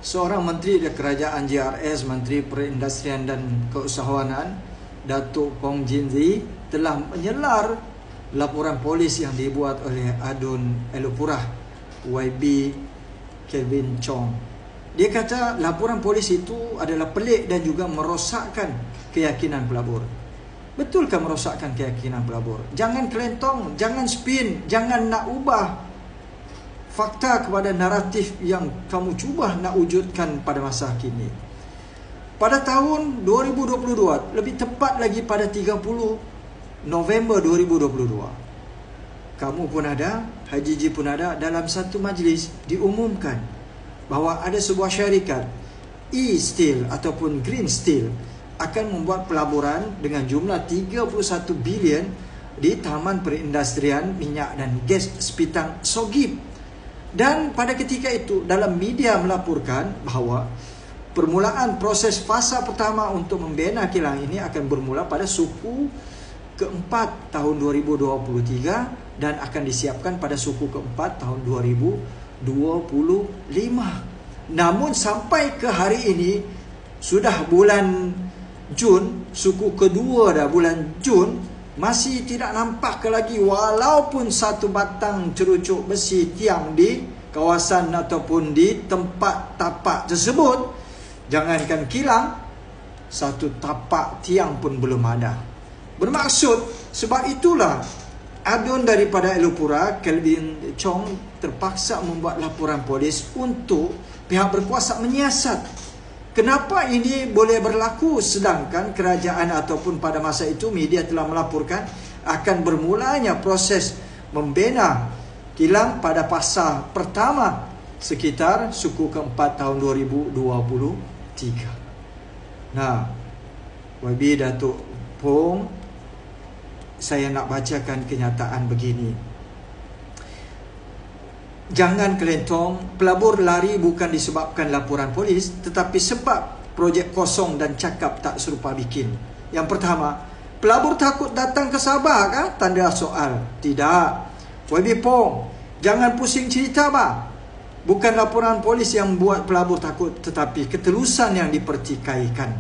seorang menteri di kerajaan JRS, Menteri Perindustrian dan Keusahawanan, Datuk Pong Jin Zi, telah menyelar laporan polis yang dibuat oleh Adun Elupurah, YB Kelvin Chong. Dia kata laporan polis itu adalah pelik dan juga merosakkan keyakinan pelabur. Betulkah merosakkan keyakinan pelabur? Jangan kelentong, jangan spin, jangan nak ubah fakta kepada naratif yang kamu cuba nak wujudkan pada masa kini. Pada tahun 2022, lebih tepat lagi pada 30 November 2022, kamu pun ada, Haji Ji pun ada, dalam satu majlis diumumkan bahawa ada sebuah syarikat E-Steel ataupun Green Steel akan membuat pelaburan dengan jumlah 31 bilion di Taman Perindustrian Minyak dan Gas Sepitang Sogip. Dan pada ketika itu dalam media melaporkan bahawa permulaan proses fasa pertama untuk membina kilang ini akan bermula pada suku keempat tahun 2023 dan akan disiapkan pada suku keempat tahun 2025. Namun sampai ke hari ini sudah bulan Jun, suku kedua dah bulan Jun, masih tidak nampak lagi walaupun satu batang cerucuk besi tiang di kawasan ataupun di tempat tapak tersebut. Jangankan kilang, satu tapak tiang pun belum ada. Bermaksud, sebab itulah Adun daripada Elupura, Kelvin Chong, terpaksa membuat laporan polis untuk pihak berkuasa menyiasat. Kenapa ini boleh berlaku sedangkan kerajaan ataupun pada masa itu media telah melaporkan akan bermulanya proses membina kilang pada fasa pertama sekitar suku keempat tahun 2023. Nah, YB Datuk Pong, saya nak bacakan kenyataan begini. Jangan kelentong, pelabur lari bukan disebabkan laporan polis, tetapi sebab projek kosong dan cakap tak serupa bikin. Yang pertama, pelabur takut datang ke Sabah kah? Tanda soal. Tidak. YB Pong, jangan pusing cerita bah. Bukan laporan polis yang buat pelabur takut, tetapi ketelusan yang dipertikaikan.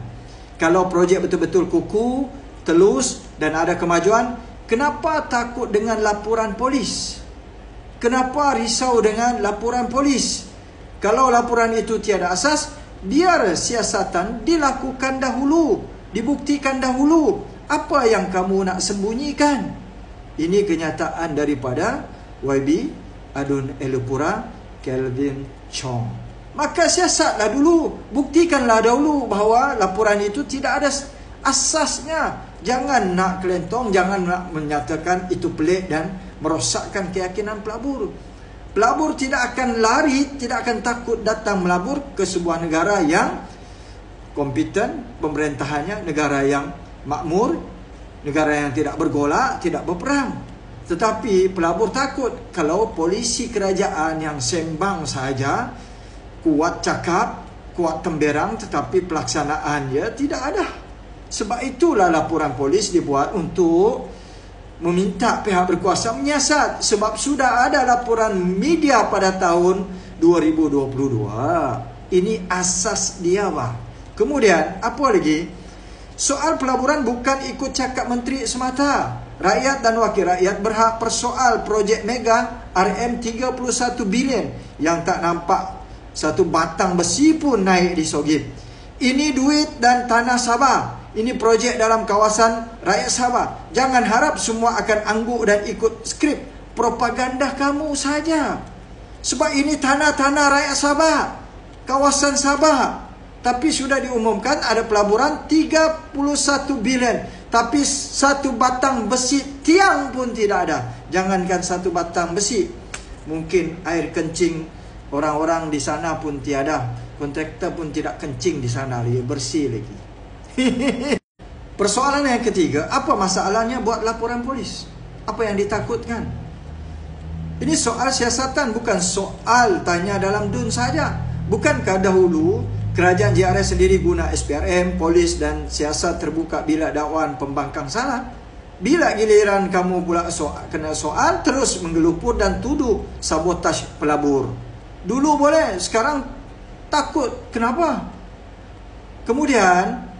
Kalau projek betul-betul kukuh, telus dan ada kemajuan, kenapa takut dengan laporan polis? Kenapa risau dengan laporan polis? Kalau laporan itu tiada asas, biar siasatan dilakukan dahulu, dibuktikan dahulu. Apa yang kamu nak sembunyikan? Ini kenyataan daripada YB Adun Elupura, Kelvin Chong. Maka siasatlah dulu, buktikanlah dahulu bahawa laporan itu tidak ada asasnya. Jangan nak kelentong, jangan nak menyatakan itu pelik dan merosakkan keyakinan pelabur. Pelabur tidak akan lari, tidak akan takut datang melabur ke sebuah negara yang kompeten pemerintahannya, negara yang makmur, negara yang tidak bergolak, tidak berperang. Tetapi pelabur takut kalau polisi kerajaan yang sembang saja, kuat cakap, kuat temberang, tetapi pelaksanaannya tidak ada. Sebab itulah laporan polis dibuat untuk meminta pihak berkuasa menyiasat. Sebab sudah ada laporan media pada tahun 2022. Ini asas dia bah. Kemudian apa lagi? Soal pelaburan bukan ikut cakap menteri semata. Rakyat dan wakil rakyat berhak persoal projek mega RM31 bilion yang tak nampak satu batang besi pun naik di Sogip. Ini duit dan tanah Sabah. Ini projek dalam kawasan rakyat Sabah. Jangan harap semua akan angguk dan ikut skrip propaganda kamu saja. Sebab ini tanah-tanah rakyat Sabah, kawasan Sabah. Tapi sudah diumumkan ada pelaburan 31 bilion. Tapi satu batang besi tiang pun tidak ada. Jangankan satu batang besi, mungkin air kencing orang-orang di sana pun tiada. Kontraktor pun tidak kencing di sana lagi, bersih lagi. Persoalan yang ketiga, apa masalahnya buat laporan polis? Apa yang ditakutkan? Ini soal siasatan, bukan soal tanya dalam DUN saja. Bukankah dahulu kerajaan JRS sendiri guna SPRM, polis dan siasat terbuka bila dakwaan pembangkang salah? Bila giliran kamu pula kena soal, terus menggelupur dan tuduh sabotaj pelabur. Dulu boleh, sekarang Takut. Kenapa? Kemudian,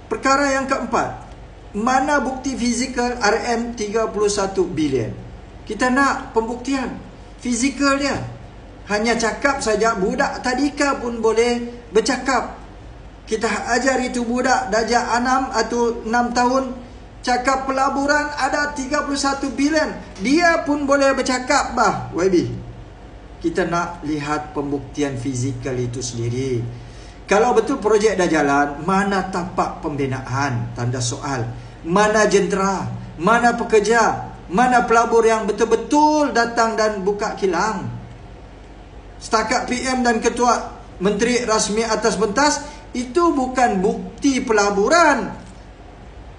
perkara yang keempat, mana bukti fizikal RM31 bilion? Kita nak pembuktian fizikal dia. Hanya cakap saja, budak tadika pun boleh bercakap. Kita ajar itu budak darjah 6 atau 6 tahun, cakap pelaburan ada 31 bilion. Dia pun boleh bercakap bah, YB. Kita nak lihat pembuktian fizikal itu sendiri. Kalau betul projek dah jalan, mana tapak pembinaan? Tanda soal. Mana jentera? Mana pekerja? Mana pelabur yang betul-betul datang dan buka kilang? Setakat PM dan ketua menteri rasmi atas pentas, itu bukan bukti pelaburan.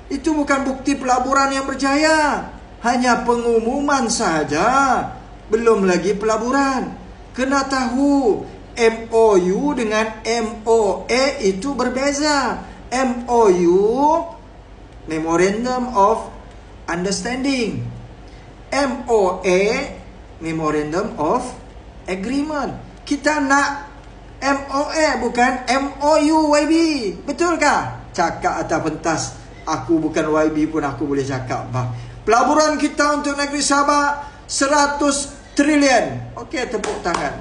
Itu bukan bukti pelaburan yang berjaya. Hanya pengumuman saja. Belum lagi pelaburan. Kena tahu, MOU dengan MOA itu berbeza. MOU, Memorandum of Understanding. MOA, Memorandum of Agreement. Kita nak MOA bukan MOU, YB. Betulkah? Cakap atas pentas, aku bukan YB pun aku boleh cakap bah. Pelaburan kita untuk negeri Sabah 100 trilion. Okey, tepuk tangan.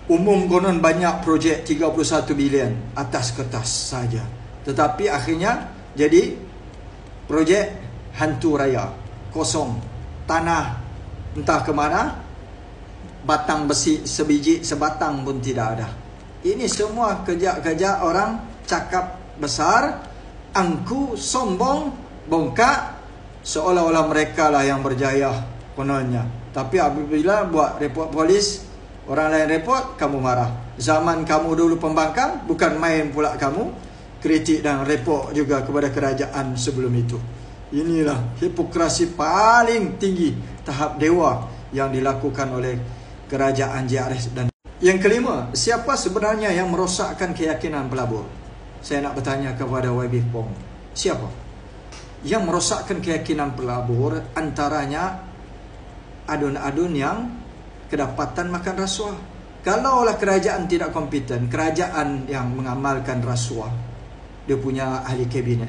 Umum konon banyak projek 31 bilion atas kertas saja. Tetapi akhirnya jadi projek hantu raya. Kosong. Tanah entah ke mana. Batang besi sebiji sebatang pun tidak ada. Ini semua kerja-kerja orang cakap besar, angku, sombong, bongkak, seolah-olah mereka lah yang berjaya kononnya. Tapi apabila buat report polis, orang lain report, kamu marah. Zaman kamu dulu pembangkang, bukan main pula kamu kritik dan report juga kepada kerajaan sebelum itu. Inilah hipokrasi paling tinggi tahap dewa yang dilakukan oleh kerajaan JRS. Dan yang kelima, siapa sebenarnya yang merosakkan keyakinan pelabur? Saya nak bertanya kepada YB Pong, siapa yang merosakkan keyakinan pelabur? Antaranya adun-adun yang kedapatan makan rasuah. Kalaulah kerajaan tidak kompeten, kerajaan yang mengamalkan rasuah, dia punya ahli kabinet,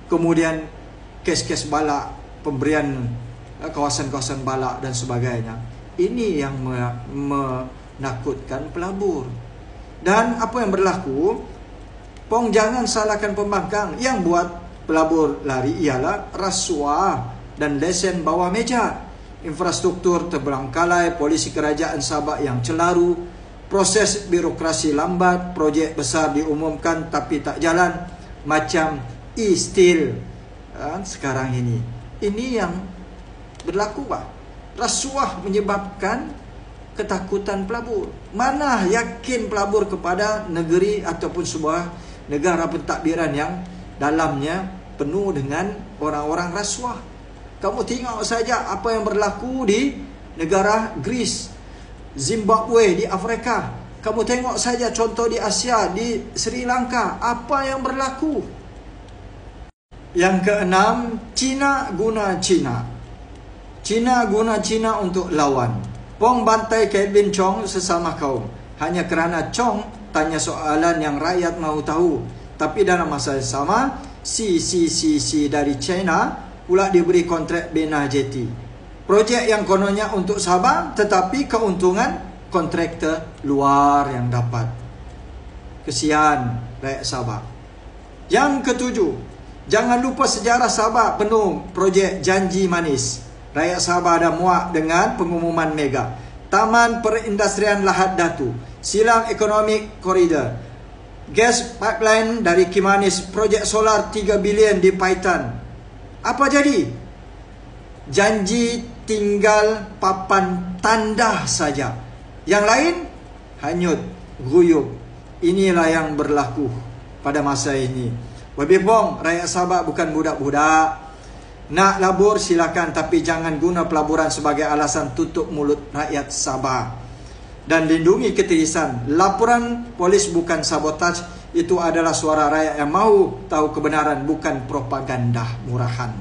kemudian kes-kes balak, pemberian kawasan-kawasan balak dan sebagainya, ini yang menakutkan pelabur. Dan apa yang berlaku, Pong, jangan salahkan pembangkang. Yang buat pelabur lari ialah rasuah dan lesen bawah meja. Infrastruktur terbelangkalai, polisi kerajaan Sabah yang celaru, proses birokrasi lambat, projek besar diumumkan tapi tak jalan, macam e-steel sekarang ini. Ini yang berlaku pak. Rasuah menyebabkan ketakutan pelabur. Mana yakin pelabur kepada negeri ataupun sebuah negara pentadbiran yang dalamnya penuh dengan orang-orang rasuah. Kamu tengok saja apa yang berlaku di negara Greece, Zimbabwe di Afrika. Kamu tengok saja contoh di Asia, di Sri Lanka, apa yang berlaku. Yang keenam, Cina guna Cina. Cina guna Cina untuk lawan. Pong bantai Kelvin Chong sesama kaum hanya kerana Chong tanya soalan yang rakyat mahu tahu. Tapi dalam masa yang sama, CCCC dari China pula diberi kontrak bina jeti. Projek yang kononnya untuk Sabah, tetapi keuntungan kontraktor luar yang dapat. Kesian rakyat Sabah. Yang ketujuh, jangan lupa sejarah Sabah penuh projek janji manis. Rakyat Sabah ada muak dengan pengumuman mega. Taman Perindustrian Lahad Datu, Silang Economic Corridor, gas pipeline dari Kimanis, projek solar 3 bilion di Paitan. Apa jadi? Janji tinggal papan tanda saja. Yang lain hanyut, guyup. Inilah yang berlaku pada masa ini. YB Pong, rakyat Sabah bukan budak-budak. Nak labur silakan, tapi jangan guna pelaburan sebagai alasan tutup mulut rakyat Sabah. Dan lindungi ketirisan. Laporan polis bukan sabotaj. Itu adalah suara rakyat yang mahu tahu kebenaran, bukan propaganda murahan.